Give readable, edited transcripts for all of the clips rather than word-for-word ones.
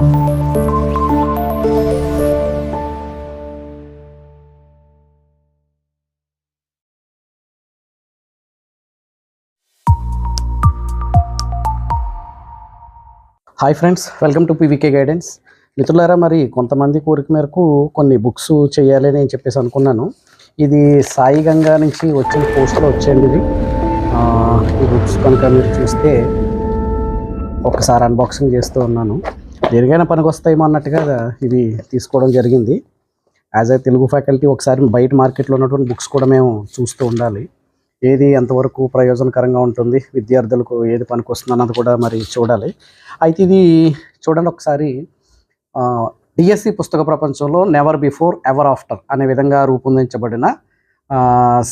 Hi friends, welcome to PVK guidance. మిత్రులారా, మరి కొంతమంది కోరిక మేరకు కొన్ని బుక్స్ చేయాలి అని చెప్పేసి అనుకున్నాను. ఇది సాయి గంగా నుంచి వచ్చిన పోస్ట్లో వచ్చేయండి. ఇది ఈ బుక్స్ కనుక మీరు చూస్తే ఒకసారి అన్బాక్సింగ్ చేస్తూ ఉన్నాను. దేనికైనా పనికి వస్తాయేమో అన్నట్టుగా ఇవి తీసుకోవడం జరిగింది. యాజ్ ఏ తెలుగు ఫ్యాకల్టీ ఒకసారి బయట మార్కెట్లో ఉన్నటువంటి బుక్స్ కూడా మేము చూస్తూ ఉండాలి. ఏది ఎంతవరకు ప్రయోజనకరంగా ఉంటుంది, విద్యార్థులకు ఏది పనికి వస్తుంది అన్నది కూడా మరి చూడాలి. అయితే ఇది చూడండి ఒకసారి. డిఎస్సి పుస్తక ప్రపంచంలో నెవర్ బిఫోర్ ఎవర్ ఆఫ్టర్ అనే విధంగా రూపొందించబడిన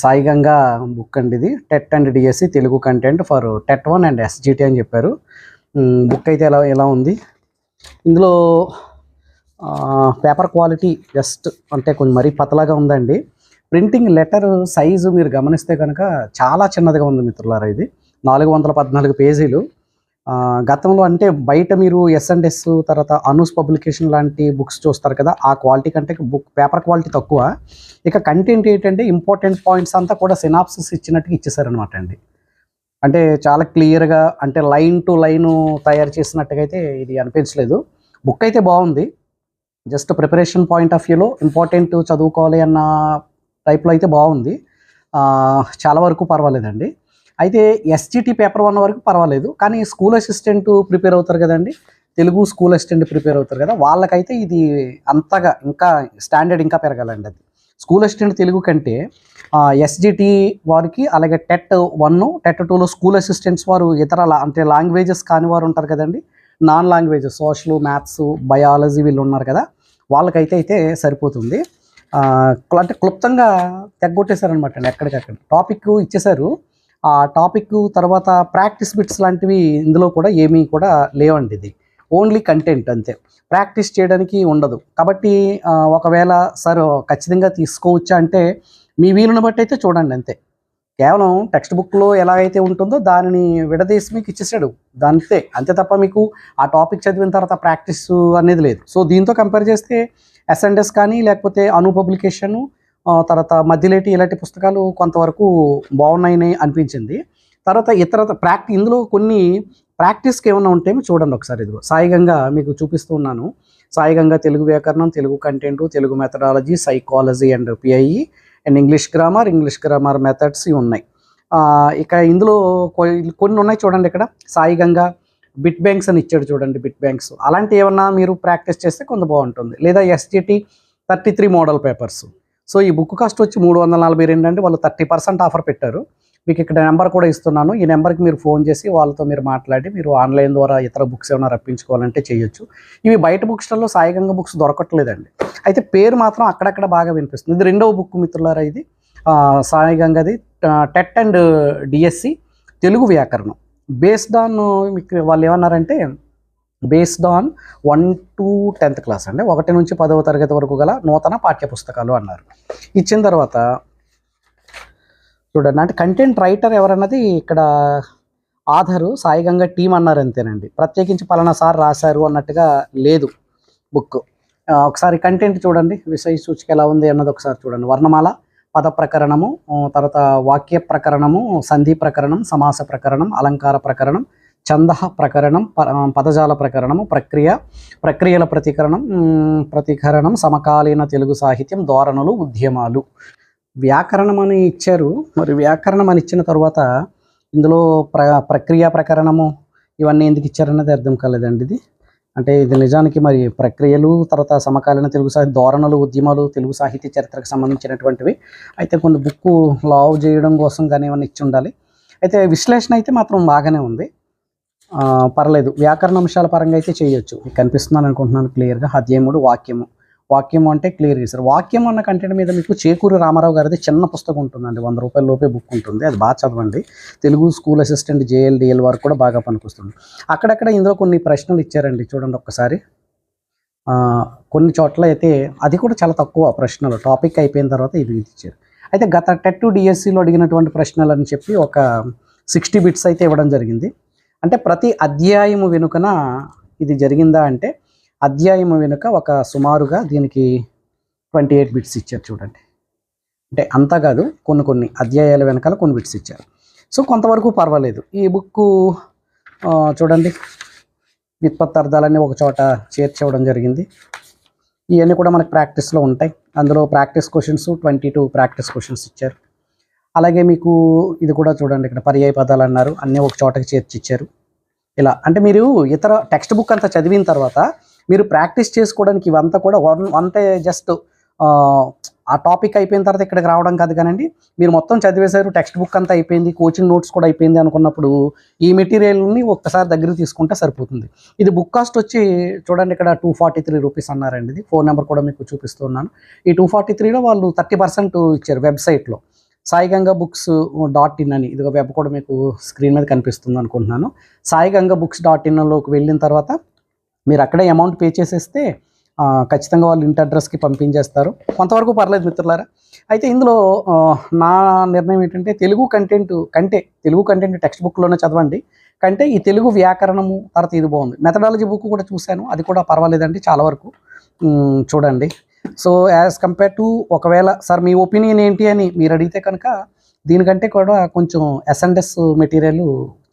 సాయి గంగా బుక్ అండి. ఇది TET and DSC Telugu content for TET 1 and SGT అని చెప్పారు. బుక్ అయితే ఎలా ఉంది. ఇందులో పేపర్ క్వాలిటీ జస్ట్ అంటే కొంచెం మరీ పతలాగా ఉందండి. ప్రింటింగ్ లెటర్ సైజు మీరు గమనిస్తే కనుక చాలా చిన్నదిగా ఉంది మిత్రులారా. ఇది 414 పేజీలు. గతంలో అంటే బయట మీరు ఎస్&ఎస్ తర్వాత అనూస్ పబ్లికేషన్ లాంటి బుక్స్ చూస్తారు కదా, ఆ క్వాలిటీ కంటే బుక్ పేపర్ క్వాలిటీ తక్కువ. ఇక కంటెంట్ ఏంటంటే ఇంపార్టెంట్ పాయింట్స్ అంతా కూడా సినాప్సిస్ ఇచ్చినట్టుగా ఇచ్చేసారనమాట అండి. అంటే చాలా క్లియర్గా అంటే లైన్ టు లైన్ తయారు చేసినట్టుగా అయితే ఇది అనిపించలేదు. బుక్ అయితే బాగుంది. జస్ట్ ప్రిపరేషన్ పాయింట్ ఆఫ్ వ్యూలో ఇంపార్టెంట్ చదువుకోవాలి అన్న టైప్లో అయితే బాగుంది. చాలా వరకు పర్వాలేదండి. అయితే ఎస్జిటి పేపర్ 1 వరకు పర్వాలేదు. కానీ స్కూల్ అసిస్టెంట్ ప్రిపేర్ అవుతారు కదండి, తెలుగు స్కూల్ అసిస్టెంట్ ప్రిపేర్ అవుతారు కదా, వాళ్ళకైతే ఇది అంతగా ఇంకా స్టాండర్డ్ ఇంకా పెరగాలండి. అది స్కూల్ అసిస్టెంట్ తెలుగు కంటే ఎస్జిటి వారికి, అలాగే టెట్ 1 టెట్ 2లో స్కూల్ అసిస్టెంట్స్ వారు ఇతర అంటే లాంగ్వేజెస్ కాని వారు ఉంటారు కదండి, non languages social, maths, biology వీళ్ళు ఉన్నారు కదా, వాళ్ళకైతే సరిపోతుంది. అంటే క్లుప్తంగా తెగ్గొట్టేశారనమాట అండి. ఎక్కడికక్కడ టాపిక్ ఇచ్చేశారు. ఆ టాపిక్ తర్వాత ప్రాక్టీస్ బిట్స్ లాంటివి ఇందులో కూడా ఏమీ కూడా లేవండి. ఇది ఓన్లీ కంటెంట్ అంతే, ప్రాక్టీస్ చేయడానికి ఉండదు. కాబట్టి ఒకవేళ సార్ ఖచ్చితంగా తీసుకోవచ్చా అంటే మీ వీలుని బట్టి అయితే చూడండి అంతే. కేవలం టెక్స్ట్ బుక్లో ఎలా అయితే ఉంటుందో దానిని విడదీసి మీకు ఇచ్చేసాడు, అంతే తప్ప మీకు ఆ టాపిక్ చదివిన తర్వాత ప్రాక్టీస్ అనేది లేదు. సో దీంతో కంపేర్ చేస్తే ఎస్&ఎస్ కానీ లేకపోతే అను పబ్లికేషను తర్వాత మధ్యలేటి ఇలాంటి పుస్తకాలు కొంతవరకు బాగున్నాయని అనిపించింది. తర్వాత ఇతర ఇందులో కొన్ని ప్రాక్టీస్కి ఏమైనా ఉంటేమో చూడండి ఒకసారి. ఇదిగో సాయి గంగా మీకు చూపిస్తూ ఉన్నాను. సాయి గంగా తెలుగు వ్యాకరణం, Telugu content, Telugu methodology, psychology and PIE and English grammar methods ఇవి ఉన్నాయి. ఇక ఇందులో కొన్ని ఉన్నాయి చూడండి. ఇక్కడ సాయి గంగా బిట్ బ్యాంక్స్ అని ఇచ్చాడు చూడండి, బిట్ బ్యాంక్స్ అలాంటి ఏమన్నా మీరు ప్రాక్టీస్ చేస్తే కొంత బాగుంటుంది. లేదా ఎస్జిటి 33 మోడల్ పేపర్స్. సో ఈ బుక్ కాస్ట్ వచ్చి 342 అండి. వాళ్ళు 30% ఆఫర్ పెట్టారు. మీకు ఇక్కడ నెంబర్ కూడా ఇస్తున్నాను. ఈ నెంబర్కి మీరు ఫోన్ చేసి వాళ్ళతో మీరు మాట్లాడి మీరు ఆన్లైన్ ద్వారా ఇతర బుక్స్ ఏమైనా రప్పించుకోవాలంటే చేయొచ్చు. ఇవి బయట బుక్ స్టాల్లో సాయి గంగా బుక్స్ దొరకట్లేదండి. అయితే పేరు మాత్రం అక్కడక్కడ బాగా వినిపిస్తుంది. ఇది 2వ బుక్ మిత్రులారా. ఇది సాయి గంగాది టెట్ అండ్ డిఎస్సి తెలుగు వ్యాకరణం. బేస్డ్ ఆన్ మీకు వాళ్ళు ఏమన్నారంటే based on 1 to 10th class అండి, 1 నుంచి 10వ తరగతి వరకు గల నూతన పాఠ్యపుస్తకాలు అన్నారు. ఇచ్చిన తర్వాత చూడండి, అంటే కంటెంట్ రైటర్ ఎవరన్నది ఇక్కడ ఆధారు సాయి గంగా టీం అన్నారు అంతేనండి. ప్రత్యేకించి పలానా సార్ రాశారు అన్నట్టుగా లేదు బుక్. ఒకసారి కంటెంట్ చూడండి, విషయ సూచిక ఎలా ఉంది అన్నది ఒకసారి చూడండి. వర్ణమాల, పద ప్రకరణము, తర్వాత వాక్య ప్రకరణము, సంధి ప్రకరణం, సమాస ప్రకరణం, అలంకార ప్రకరణం, ఛంద ప్రకరణం, పదజాల ప్రకరణము, ప్రక్రియల ప్రతికరణం, సమకాలీన తెలుగు సాహిత్యం, ధోరణులు, ఉద్యమాలు. వ్యాకరణం అని ఇచ్చారు. మరి వ్యాకరణం అని ఇచ్చిన తర్వాత ఇందులో ప్రక్రియ ప్రకరణము ఇవన్నీ ఎందుకు ఇచ్చారన్నది అర్థం కాలేదండి. ఇది అంటే ఇది నిజానికి మరి ప్రక్రియలు, తర్వాత సమకాలీన తెలుగు సాహిత్య, ధోరణులు, ఉద్యమాలు, తెలుగు సాహిత్య చరిత్రకు సంబంధించినటువంటివి. అయితే కొన్ని బుక్కు లావ్ చేయడం కోసం కానీ ఏమైనా ఇచ్చి ఉండాలి. అయితే విశ్లేషణ అయితే మాత్రం బాగానే ఉంది, పర్లేదు. వ్యాకరణ అంశాల పరంగా అయితే చేయొచ్చు. కనిపిస్తున్నాను అనుకుంటున్నాను క్లియర్గా. అధ్యాయం 3 వాక్యము అంటే క్లియర్ చేశారు. వాక్యం అన్న కంటెంట్ మీద మీకు చేకూరి రామారావు గారిది చిన్న పుస్తకం ఉంటుందండి, 100 రూపాయల లోపే బుక్ ఉంటుంది. అది బాగా చదవండి. తెలుగు స్కూల్ అసిస్టెంట్ JL/DL వరకు కూడా బాగా పనికొస్తుంది. అక్కడక్కడ ఇందులో కొన్ని ప్రశ్నలు ఇచ్చారండి, చూడండి ఒక్కసారి. కొన్ని చోట్ల అయితే అది కూడా చాలా తక్కువ ప్రశ్నలు, టాపిక్ అయిపోయిన తర్వాత ఇది ఇచ్చారు. అయితే గత టెట్ డిఎస్సిలో అడిగినటువంటి ప్రశ్నలు అని చెప్పి ఒక 60 బిట్స్ అయితే ఇవ్వడం జరిగింది. అంటే ప్రతి అధ్యాయము వెనుకన ఇది జరిగిందా అంటే అధ్యాయం వెనుక ఒక సుమారుగా దీనికి 28 బిట్స్ ఇచ్చారు చూడండి. అంటే అంతా కాదు, కొన్ని అధ్యాయాల వెనకాల కొన్ని బిట్స్ ఇచ్చారు. సో కొంతవరకు పర్వాలేదు. ఈ బుక్ చూడండి, వ్యుత్పత్తార్థాలన్నీ ఒక చోట చేర్చవడం జరిగింది. ఇవన్నీ కూడా మనకు ప్రాక్టీస్లో ఉంటాయి. అందులో ప్రాక్టీస్ క్వశ్చన్స్ 22 ప్రాక్టీస్ క్వశ్చన్స్ ఇచ్చారు. అలాగే మీకు ఇది కూడా చూడండి, ఇక్కడ పర్యాయ పదాలు అన్నారు, అన్నీ ఒక చోటకి చేర్చి ఇచ్చారు. ఇలా అంటే మీరు ఇతర టెక్స్ట్ బుక్ అంతా చదివిన తర్వాత మీరు ప్రాక్టీస్ చేసుకోవడానికి ఇవంతా కూడా అంటే జస్ట్ ఆ టాపిక్ అయిపోయిన తర్వాత ఇక్కడికి రావడం కాదు కానండి. మీరు మొత్తం చదివేశారు, టెక్స్ట్ బుక్ అంతా అయిపోయింది, కోచింగ్ నోట్స్ కూడా అయిపోయింది అనుకున్నప్పుడు ఈ మెటీరియల్ని ఒక్కసారి దగ్గరికి తీసుకుంటే సరిపోతుంది. ఇది బుక్ కాస్ట్ వచ్చి చూడండి, ఇక్కడ 243 రూపీస్ అన్నారండి. ఇది ఫోన్ నెంబర్ కూడా మీకు చూపిస్తున్నాను. ఈ 243లో వాళ్ళు 30% ఇచ్చారు వెబ్సైట్లో. saigangabooks.in అని ఇది వెబ్ కూడా మీకు స్క్రీన్ మీద కనిపిస్తుంది అనుకుంటున్నాను. saigangabooks.inలోకి వెళ్ళిన తర్వాత మీరు అక్కడే అమౌంట్ పే చేసేస్తే ఖచ్చితంగా వాళ్ళు ఇంటి అడ్రస్కి పంపించేస్తారు. కొంతవరకు పర్లేదు మిత్రులారా. అయితే ఇందులో నా నిర్ణయం ఏంటంటే తెలుగు కంటెంట్ టెక్స్ట్ బుక్లోనే చదవండి కంటే ఈ తెలుగు వ్యాకరణము తర్వాత ఇది బాగుంది. మెథడాలజీ బుక్ కూడా చూశాను, అది కూడా పర్వాలేదండి చాలా వరకు. చూడండి. సో యాజ్ కంపేర్ టు ఒకవేళ సార్ మీ ఒపీనియన్ ఏంటి అని మీరు అడిగితే కనుక దీనికంటే కూడా కొంచెం ఎస్ఎండ్ఎస్ మెటీరియల్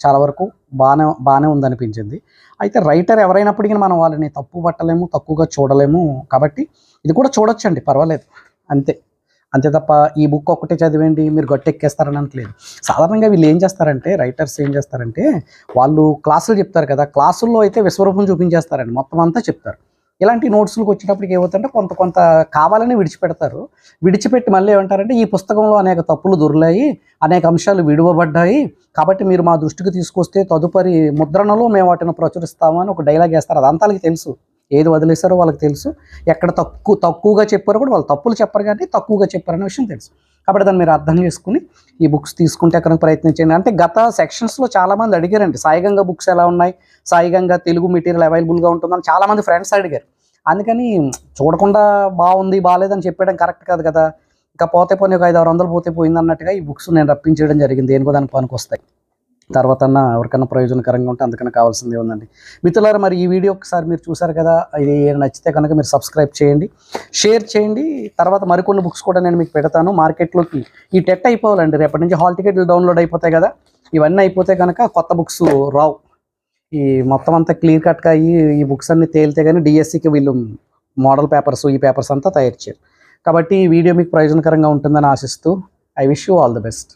చాలా వరకు బాగానే ఉందనిపించింది. అయితే రైటర్ ఎవరైనప్పటికీ మనం వాళ్ళని తప్పు పట్టలేము, తక్కువగా చూడలేము. కాబట్టి ఇది కూడా చూడొచ్చండి, పర్వాలేదు. అంతే తప్ప ఈ బుక్ ఒక్కటే చదివేండి మీరు గట్టెక్కేస్తారని అనట్లేదు. సాధారణంగా వీళ్ళు ఏం చేస్తారంటే, రైటర్స్ ఏం చేస్తారంటే, వాళ్ళు క్లాసులు చెప్తారు కదా, క్లాసుల్లో అయితే విశ్వరూపం చూపించేస్తారండి, మొత్తం అంతా చెప్తారు. ఇలాంటి నోట్స్లకు వచ్చేటప్పటికి ఏమవుతుందంటే కొంత కావాలని విడిచిపెట్టి మళ్ళీ ఏమంటారంటే ఈ పుస్తకంలో అనేక తప్పులు దొర్లాయి, అనేక అంశాలు విడువబడ్డాయి, కాబట్టి మీరు మా దృష్టికి తీసుకొస్తే తదుపరి ముద్రణలో మేము వాటిని ప్రచురిస్తాము అని ఒక డైలాగ్ వేస్తారు. అదంతా వాళ్ళకి తెలుసు, ఏది వదిలేస్తారో వాళ్ళకి తెలుసు, ఎక్కడ తక్కువగా చెప్పారో కూడా వాళ్ళు తప్పులు చెప్పరు కానీ తక్కువగా చెప్పారనే విషయం తెలుసు. కాబట్టి దాన్ని మీరు అర్థం చేసుకుని ఈ బుక్స్ తీసుకుంటే అక్కడ ప్రయత్నించండి. అంటే గత సెక్షన్స్లో చాలామంది అడిగారండి, సాయిగంగా బుక్స్ ఎలా ఉన్నాయి, సాయిగంగా తెలుగు మెటీరియల్ అవైలబుల్గా ఉంటుందని చాలామంది ఫ్రెండ్స్ అడిగారు. అందుకని చూడకుండా బాగుంది బాగాలేదని చెప్పడం కరెక్ట్ కాదు కదా. ఇంకా పోతే పోనీ ఒక 500-600 పోతే పోయింది అన్నట్టుగా ఈ బుక్స్ నేను రప్పించడం జరిగింది. దేనికో దానికి పనికి వస్తాయి, తర్వాత ఎవరికన్నా ప్రయోజనకరంగా ఉంటే అందుకని కావాల్సిందే ఉందండి. మిత్రులారా, మరి ఈ వీడియో ఒకసారి మీరు చూసారు కదా, ఇది నచ్చితే కనుక మీరు సబ్స్క్రైబ్ చేయండి, షేర్ చేయండి. తర్వాత మరికొన్ని బుక్స్ కూడా నేను మీకు పెడతాను మార్కెట్లోకి. ఈ టెట్ అయిపోవాలండి, రేపటి నుంచి హాల్ టికెట్లు డౌన్లోడ్ అయిపోతాయి కదా, ఇవన్నీ అయిపోతే కనుక కొత్త బుక్స్ రావు. ఈ మొత్తం అంతా క్లియర్ కట్గా ఈ బుక్స్ అన్ని తేలితే కానీ డిఎస్సికి వీళ్ళు మోడల్ పేపర్స్ ఈ పేపర్స్ అంతా తయారు చేయరు. కాబట్టి ఈ వీడియో మీకు ప్రయోజనకరంగా ఉంటుందని ఆశిస్తూ I wish you all the best.